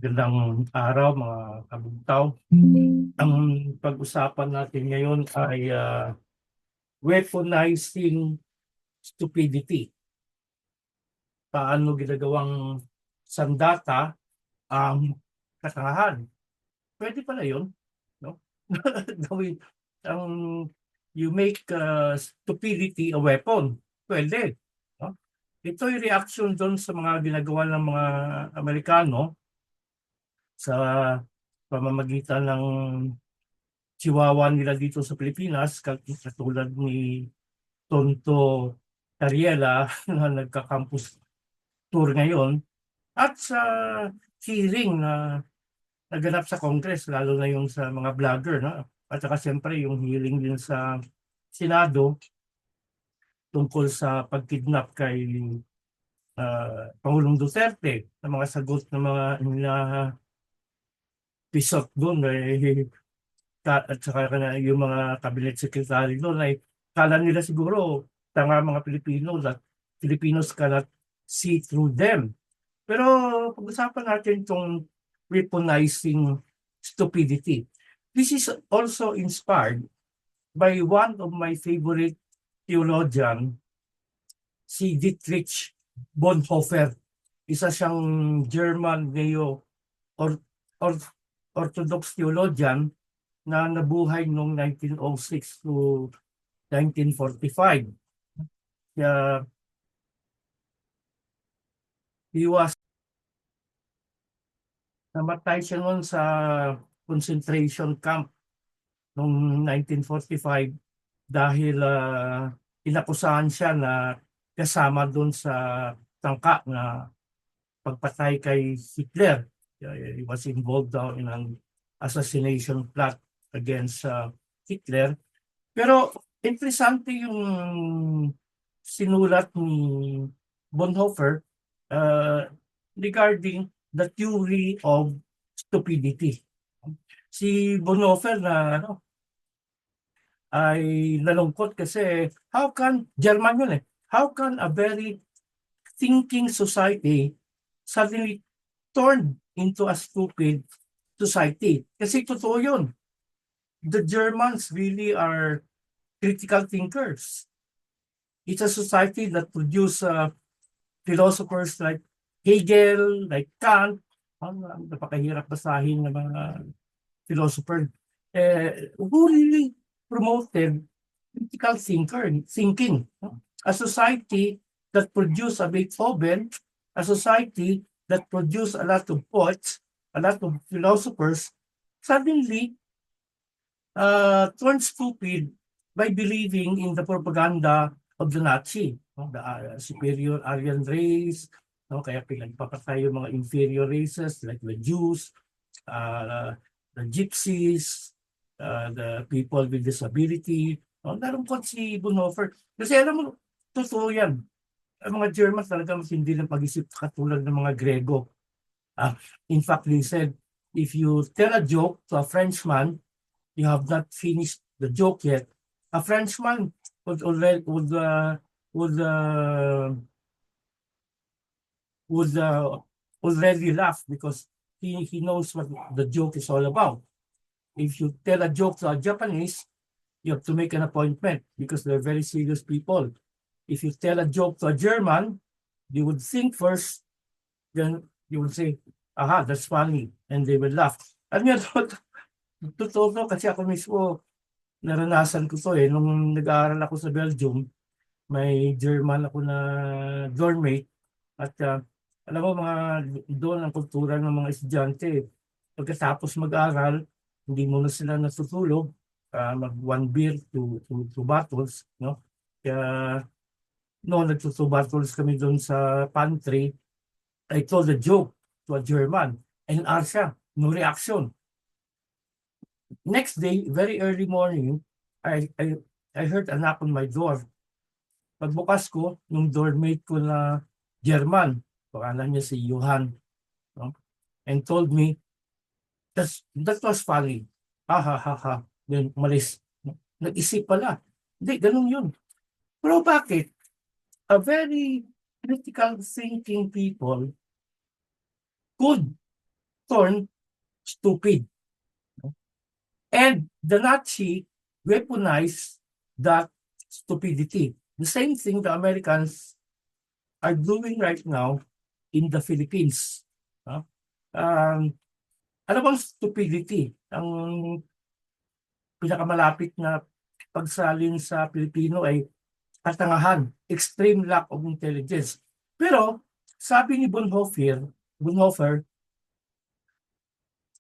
Magandang araw mga kabugtaw. Ang pag-usapan natin ngayon ay weaponizing stupidity. Paano ginagawang sandata ang katangahan. Pwede pala yun, no? Gawin ang you make stupidity a weapon. Pwede, no? Ito ay reaction doon sa mga ginagawa ng mga Amerikano sa pamamagitan ng chihuahua nila dito sa Pilipinas, katulad ni Tonto Cariela na nagka-campus tour ngayon, at sa hearing na naganap sa Congress, lalo na yung sa mga vlogger, no? At saka siyempre yung hearing din sa Senado tungkol sa pagkidnap kay Pangulong Duterte, na mga sagot ng mga pisot doon at saka yung mga cabinet secretary doon ay kala nila siguro tanga mga Pilipino that Filipinos cannot see through them. Pero pag-usapan natin itong weaponizing stupidity. This is also inspired by one of my favorite theologian, si Dietrich Bonhoeffer. Isa siyang German or, or Orthodox theologian na nabuhay noong 1906 to 1945. Kaya namatay siya noon sa concentration camp noong 1945 dahil inakusahan siya na kasama doon sa tangka na pagpatay kay Hitler. He was involved daw in an assassination plot against Hitler. Pero interesante yung sinulat ni Bonhoeffer uh, regarding the theory of stupidity. Si Bonhoeffer na ay nalungkot kasi German yun eh, how can a very thinking society suddenly turn into a stupid society? Kasi totoo yun. The Germans really are critical thinkers. It's a society that produce philosophers like Hegel, like Kant. Napakahirap basahin ng mga philosopher who really promoted critical thinking. A society that produced a Beethoven, a society that produced a lot of poets, a lot of philosophers, suddenly turned stupid by believing in the propaganda of the Nazi, no? The superior Aryan race, no? Kaya pinagpapatay yung mga inferior races like the Jews, uh, the Gypsies, the people with disability. No? Nalungkot si Bonhoeffer. Kasi alam mo, totoo yan. Ang mga Germans talaga mas hindi ng pag-isip katulad ng mga Grego. In fact, they said, if you tell a joke to a Frenchman, you have not finished the joke yet. A Frenchman would already already laugh because he knows what the joke is all about. If you tell a joke to a Japanese, you have to make an appointment because they're very serious people. If you tell a joke to a German, you would think first, then you would say, aha, that's funny, and they will laugh. Ano yan, totoo to kasi ako mismo, naranasan ko to nung nag-aaral ako sa Belgium, may German ako na dormmate at alam mo mga doon ang kultura ng mga estudyante. Pagkatapos mag-aral, hindi muna sila natutulog, mag one beer to two bottles, no? Kaya no, nagto-two bottles kami doon sa pantry. I told a joke to a German and siya, no reaction. Next day, very early morning, I heard a knock on my door. Pagbukas ko, yung doormate ko na German, pangalan niya si Johan, no? And told me, that was funny. Ha ha ha ha. Then umalis. Nag-isip pala. Hindi, ganun yun. Pero bakit? A very critical thinking people could torn stupid. And the Nazi weaponized that stupidity. The same thing the Americans are doing right now in the Philippines. Ano bang stupidity? Ang pinakamalapit na pagsalin sa Pilipino ay katangahan, extreme lack of intelligence. Pero sabi ni Bonhoeffer,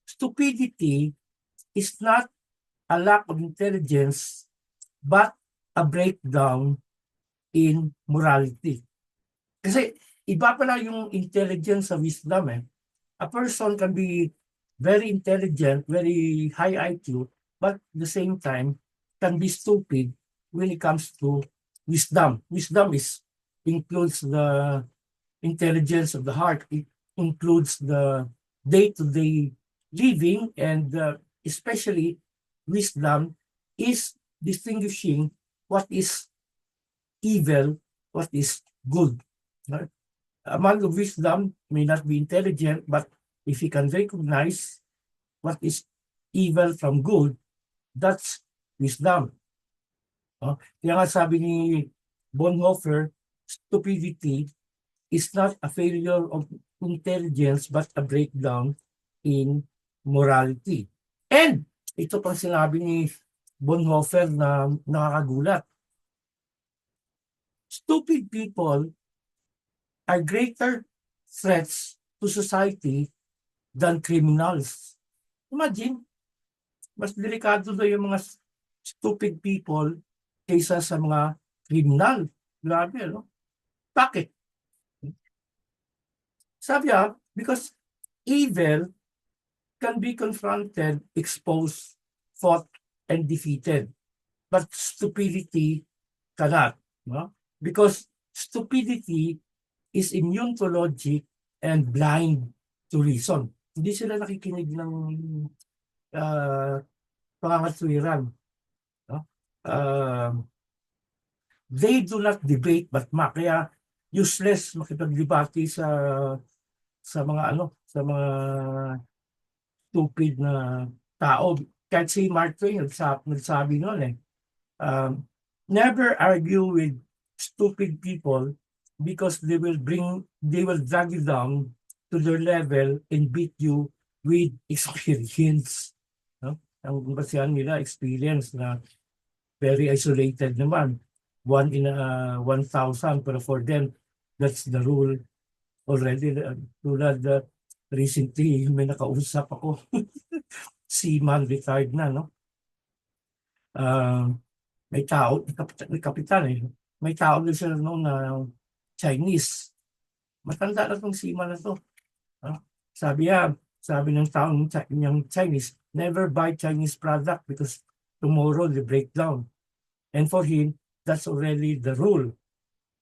stupidity is not a lack of intelligence but a breakdown in morality. Kasi iba pala yung intelligence sa wisdom eh. A person can be very intelligent, very high IQ, but at the same time can be stupid when it comes to wisdom. Wisdom includes the intelligence of the heart. It includes the day-to-day living, and especially wisdom is distinguishing what is evil, what is good. Right? A man of wisdom may not be intelligent, but if he can recognize what is evil from good, that's wisdom. Kaya nga sabi ni Bonhoeffer, stupidity is not a failure of intelligence but a breakdown in morality. And ito pang sinabi ni Bonhoeffer na nakakagulat. Stupid people are greater threats to society than criminals. Imagine, mas delikado daw yung mga stupid people kaysa sa mga criminal. Grabe, no? Bakit? Sabi because evil can be confronted, exposed, fought, and defeated. But stupidity cannot. No? Because stupidity is immune to logic and blind to reason. Hindi sila nakikinig ng pangangatwiran. No? They do not debate but mock. Kaya useless makipagdebate sa mga stupid na tao. Kahit si Mark Twain nagsabi noon never argue with stupid people because they will drag you down to their level and beat you with experience. No? Ang basihan nila, experience na very isolated naman. 1 in 1,000, pero for them, that's the rule already. Tulad recently, may nakausap ako, seaman, retired na, no? May tao, may kapitan eh. May tao din sila noon na Chinese. Matanda na itong seaman na to. Sabi ng tao niyang Chinese, never buy Chinese product because tomorrow they break down. And for him, that's already the rule.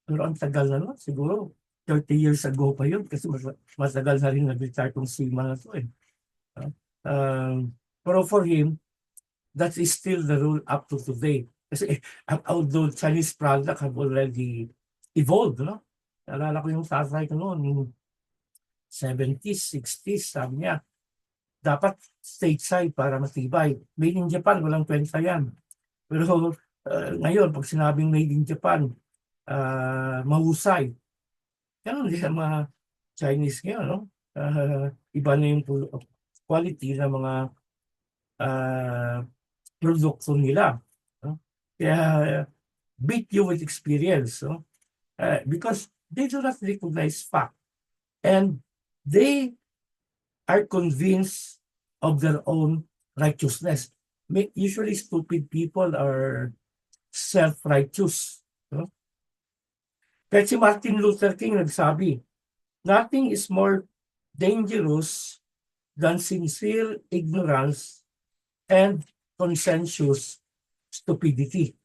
Pero ang tagal na, no? Siguro 30 years ago pa yun kasi matagal na rin nag-retire itong seaman na to eh. Pero for him, that is still the rule up to today. Kasi although Chinese product have already evolved, no? Naalala ko yung tatay ko noon, yung 70s, 60s, sabi niya, dapat stateside para matibay. Made in Japan, walang kwenta yan. Pero ngayon, pag sinabing made in Japan, mahusay. Ganun din ang mga Chinese ngayon, no? Iba na yung quality ng mga produkto nila. No? Kaya beat you with experience. No? Because they do not recognize fact. And they are convinced of their own righteousness. Usually stupid people are self-righteous. No? Kahit si Martin Luther King nagsabi, nothing is more dangerous than sincere ignorance and conscientious stupidity.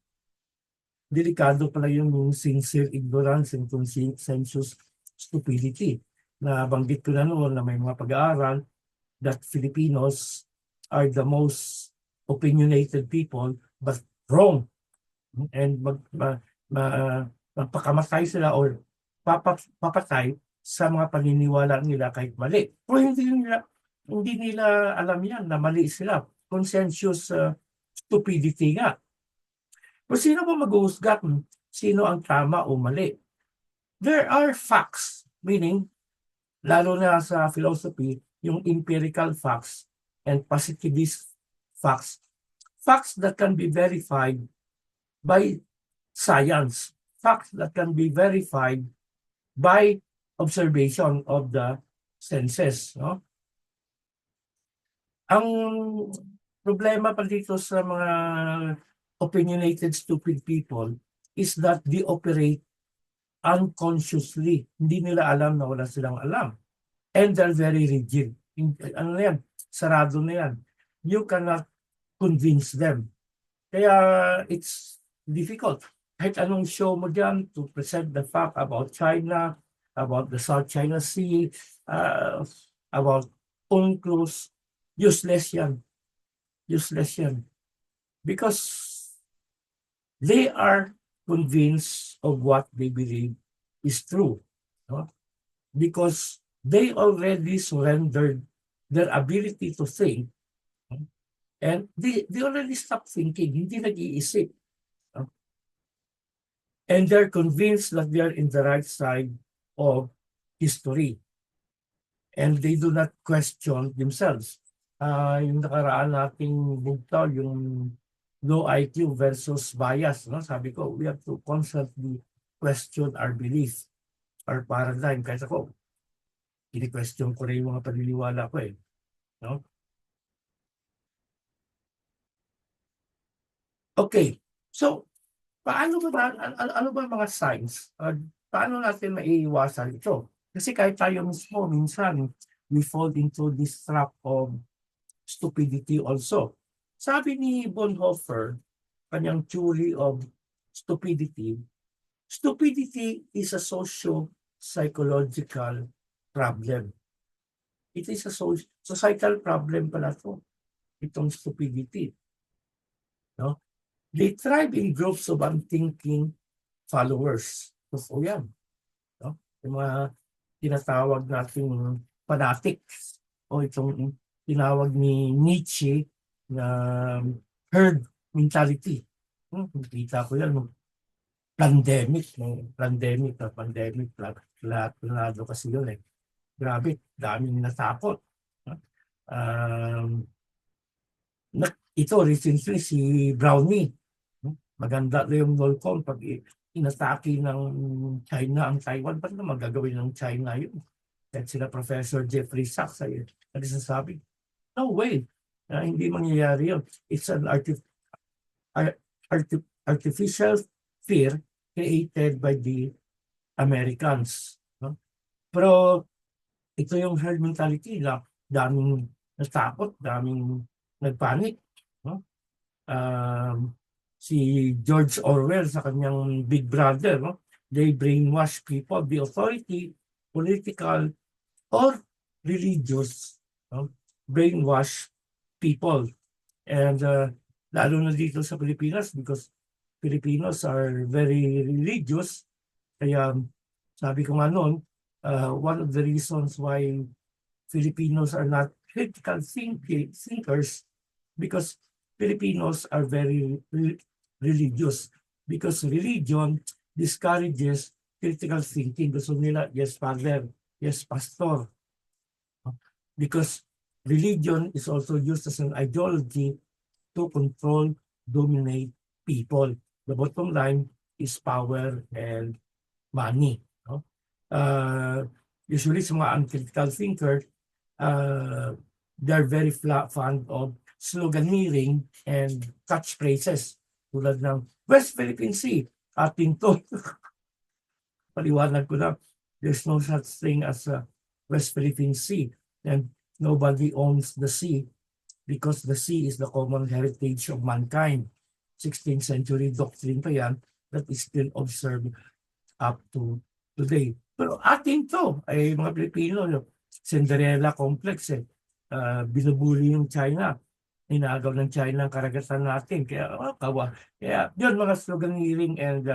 Delikado pala yung sincere ignorance and conscientious stupidity. Nabanggit ko na noon na may mga pag-aaral that Filipinos are the most opinionated people but wrong. And magpakamatay sila or papatay sa mga paniniwala nila kahit mali. Pero hindi nila Hindi nila alam yan na mali sila. Conscientious stupidity nga. Kung sino ba maghuhusga kung sino ang tama o mali? There are facts, meaning, lalo na sa philosophy, yung empirical facts and positivist facts. Facts that can be verified by science. Facts that can be verified by observation of the senses. No? Ang problema pa dito sa mga opinionated stupid people is that they operate unconsciously. Hindi nila alam na wala silang alam. And they're very rigid. Ano na yan? Sarado na yan. You cannot convince them. Kaya it's difficult. Kahit anong show mo dyan to present the fact about China, about the South China Sea, about UNCLOS, useless yan. Useless yan. Because they are convinced of what they believe is true. No? Because they already surrendered their ability to think, and they already stopped thinking, hindi nag-iisip. No? And they're convinced that they are in the right side of history. And they do not question themselves. Yung nakaraan nating bugtaw, yung low IQ versus bias. No? Sabi ko, we have to constantly question our belief, our paradigm. Kahit ako, ini-question ko rin yung mga paniniwala ko eh. No? Okay, so paano ba ano ba mga signs? Paano natin maiiwasan ito? Kasi kahit tayo mismo, minsan, we fall into this trap of stupidity also. Sabi ni Bonhoeffer, kanyang theory of stupidity, stupidity is a socio-psychological problem. It is a societal problem pala ito, itong stupidity. No? They thrive in groups of unthinking followers. So yan. No? Yung mga tinatawag nating fanatics o itong tinawag ni Nietzsche na herd mentality. Nakita ko yan nung pandemic, lahat kasi yun eh. Grabe, daming natakot. Ito, recently, si Brownie. Maganda na yung Nolcom pag inatake ng China ang Taiwan. Paano magagawin ng China yun? At sila Professor Jeffrey Sachs ay nagsasabi, no way, hindi mangyayari yun. It's an artificial fear created by the Americans. No? Pero ito yung herd mentality na daming natakot, daming nagpanik. No? Si George Orwell sa kanyang Big Brother, no? They brainwash people, the authority, political, or religious, no? Brainwash people. And lalo na dito sa Pilipinas because Filipinos are very religious. Kaya sabi ko nga noon, one of the reasons why Filipinos are not critical thinkers because Filipinos are very religious. Because religion discourages critical thinking. Gusto nila, yes, Father, yes, Pastor. Because religion is also used as an ideology to control, dominate people. The bottom line is power and money. No? Usually sa mga uncritical thinker, they're very fond of sloganeering and catchphrases tulad ng West Philippine Sea, ating to. Paliwanag ko na, there's no such thing as a West Philippine Sea and nobody owns the sea because the sea is the common heritage of mankind. 16th century doctrine pa yan that is still observed up to today. Pero atin to, ay mga Pilipino, Cinderella complex eh. Binubuli yung China. Inagaw ng China ang karagatan natin. Kaya, kaya yun mga sloganeering and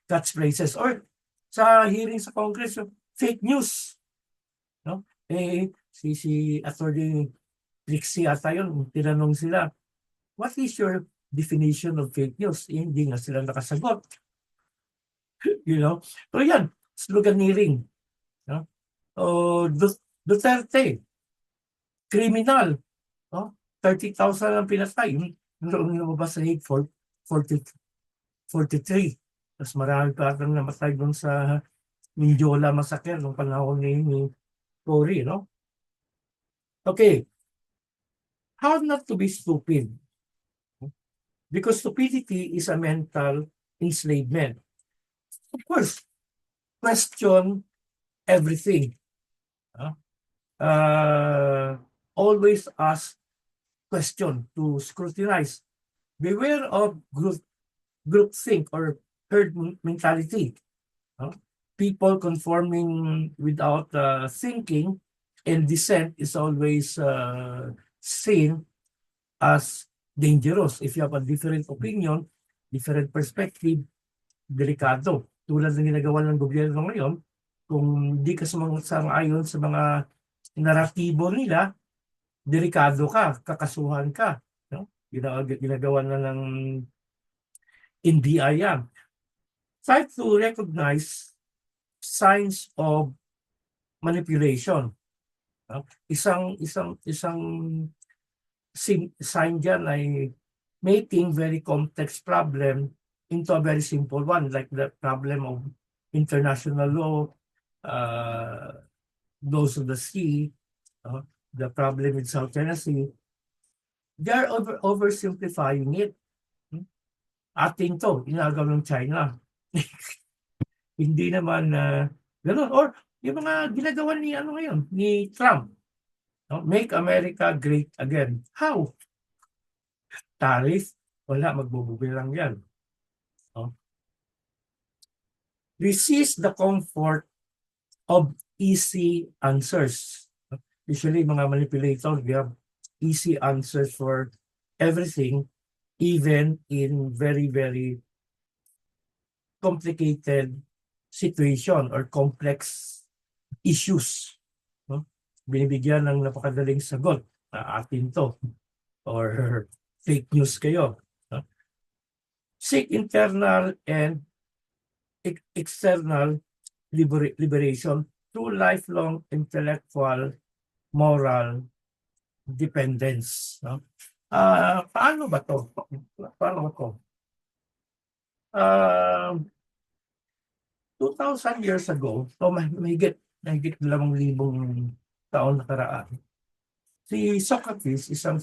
catchphrases. Or sa hearing sa Congress, fake news. No? Si Attorney Trixie ata yun, tinanong sila, what is your definition of fake news? Hindi nga sila nakasagot. You know? So yan, sloganeering. No? Duterte, criminal. No? 30,000 ang pinatay. Noong lumabas sa Hague, 43. Tapos marami pa atang namatay doon sa Mindiola massacre noong panahon ni Cory, no? Okay. How not to be stupid? Because stupidity is a mental enslavement. Of course, question everything. Always ask question to scrutinize. Beware of groupthink or herd mentality. People conforming without thinking and dissent is always seen as dangerous. If you have a different opinion, different perspective, delikado. Tulad ng ginagawa ng gobyerno ngayon, kung di ka sang-ayon sa mga naratibo nila, delikado ka, kakasuhan ka. No? Ginagawa na ng NBI yan. Try to recognize signs of manipulation. No? Isang sign dyan ay making very complex problem into a very simple one, like the problem of international law, laws of the sea, the problem with South China Sea. They are oversimplifying it. Ating to, inagaw ng China. Hindi naman gano'n. Or yung mga ginagawa ni ngayon, ni Trump. No? Make America great again. How? Tariff? Wala, magbububi lang yan. No? Resist the comfort of easy answers. Usually, mga manipulators, they have easy answers for everything, even in very, very complicated situation or complex issues. No? Binibigyan ng napakadaling sagot na atin to or fake news kayo. No? Seek internal and external liberation through lifelong intellectual, moral dependence. No? Paano ba to? Paano ba to? 2,000 years ago, so mahigit 2,000 taon nakaraan, si Socrates, isang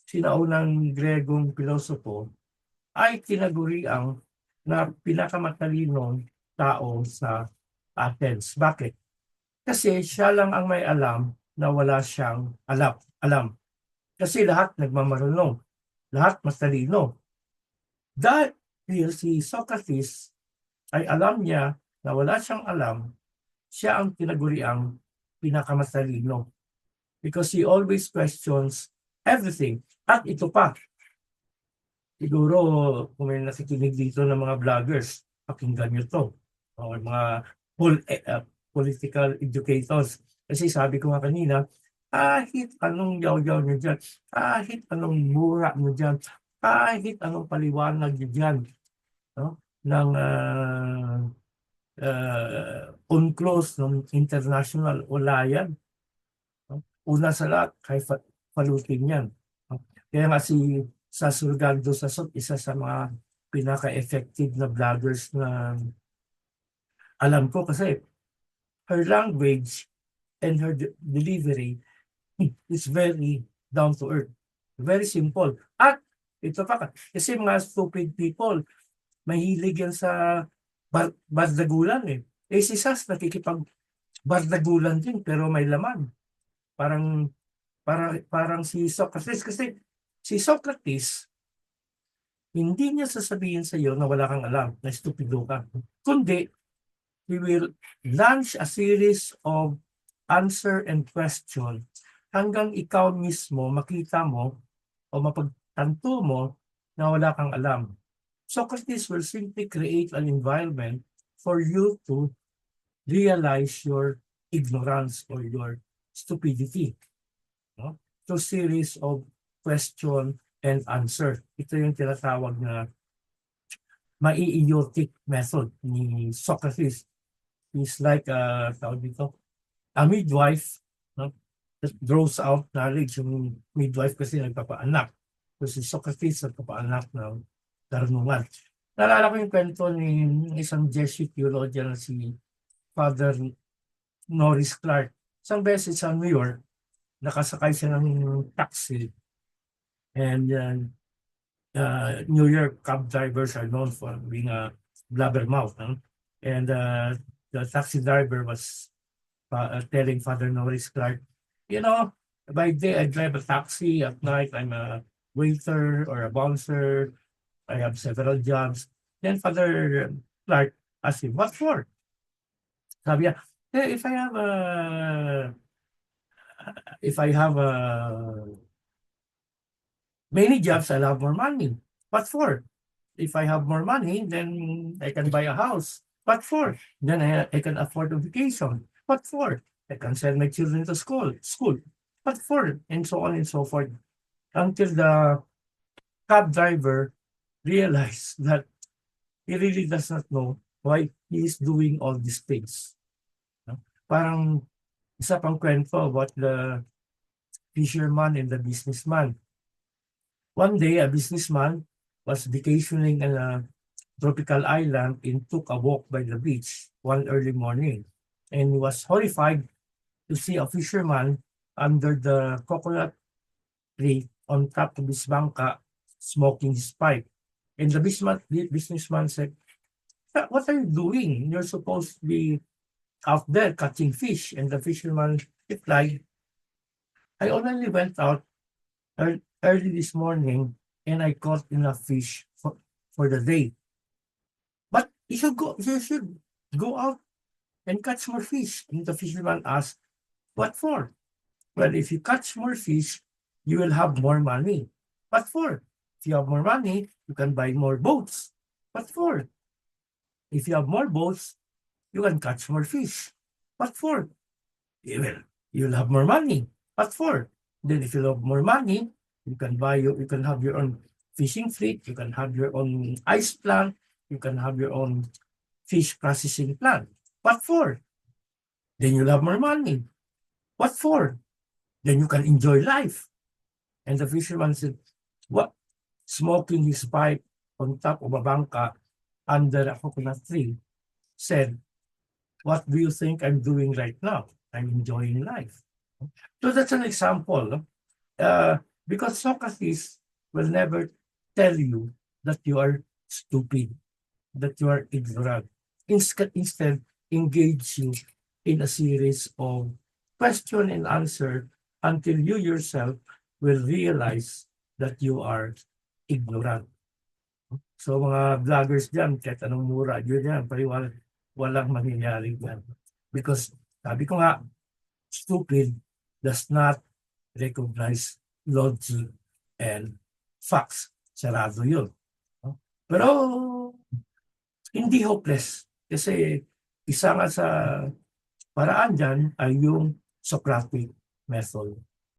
sinaunang Gregong pilosopo, ay tinaguriang na pinakamatalinong tao sa Athens. Bakit? Kasi siya lang ang may alam na wala siyang alam. Kasi lahat nagmamarunong, lahat matalino. Dahil si Socrates ay alam niya na wala siyang alam, siya ang tinaguriang pinakamatalino. Because he always questions everything. At ito pa, siguro kung may nakikinig dito ng mga vloggers, pakinggan nyo to. O mga political educators. Kasi sabi ko nga kanina, kahit anong yaw-yaw nyo dyan, kahit anong mura nyo dyan, kahit anong paliwanag nyo dyan, no? Ng UNCLOS, ng international, wala yan. No? Una sa lahat, kay palutin yan. No? Kaya nga si Sasurgando Sasot, isa sa mga pinaka-effective na vloggers na alam ko kasi her language and her delivery is very down to earth. Very simple. At ito pa, kasi mga stupid people, mahilig yan sa bardagulan eh. Si Sas nakikipag-bardagulan din pero may laman. Parang si Socrates. Kasi si Socrates, hindi niya sasabihin sa iyo na wala kang alam, na stupido ka. Kundi, we will launch a series of answer and question hanggang ikaw mismo makita mo o mapagtanto mo na wala kang alam. Socrates will simply create an environment for you to realize your ignorance or your stupidity. No? So series of question and answer. Ito yung tinatawag na mai-idiotic method ni Socrates. He's like tawag dito, a midwife, no? That draws out knowledge. Yung midwife kasi nagpapaanak. So si Socrates nagpapaanak ng karunungan. Naalala ko yung kwento ni isang Jesuit theologian na si Father Norris Clark. Isang beses sa New York, nakasakay siya ng taxi, and New York cab drivers are known for being a blabbermouth. No? And the taxi driver was telling Father Norris Clark, you know, by day I drive a taxi, at night I'm a waiter or a bouncer, I have several jobs. Then Father Clark asked him, what for? Sabi niya, if I have many jobs, I'll have more money. What for? If I have more money, then I can buy a house. What for? Then I can afford a vacation. What for? I can send my children to school. What for? And so on and so forth. Until the cab driver realized that he really does not know why he is doing all these things. No? Parang isa pang kwento about the fisherman and the businessman. One day, a businessman was vacationing in a tropical island and took a walk by the beach one early morning. And he was horrified to see a fisherman under the coconut tree on top of his bangka smoking his pipe. And the businessman said, what are you doing? You're supposed to be out there catching fish. And the fisherman replied, I only went out early this morning and I caught enough fish for the day. But you should go out and catch more fish. And the fisherman asked, what for? Well, if you catch more fish, you will have more money. What for? If you have more money, you can buy more boats. What for? If you have more boats, you can catch more fish. What for? You'll have more money. What for? Then if you have more money, you can have your own fishing fleet, you can have your own ice plant, you can have your own fish processing plant. What for? Then you'll have more money. What for? Then you can enjoy life. And the fisherman said, what? Smoking his pipe on top of a bangka under a coconut tree, said, what do you think I'm doing right now? I'm enjoying life. So that's an example. Because Socrates will never tell you that you are stupid, that you are ignorant. Instead, engage you in a series of question and answer until you yourself will realize that you are ignorant. So mga vloggers dyan, kahit anong mura, yun yan, walang mangyayari dyan. Because sabi ko nga, stupid does not recognize logic and facts. Sarado yun. Pero hindi hopeless. Kasi isa nga sa paraan dyan ay yung Socratic method.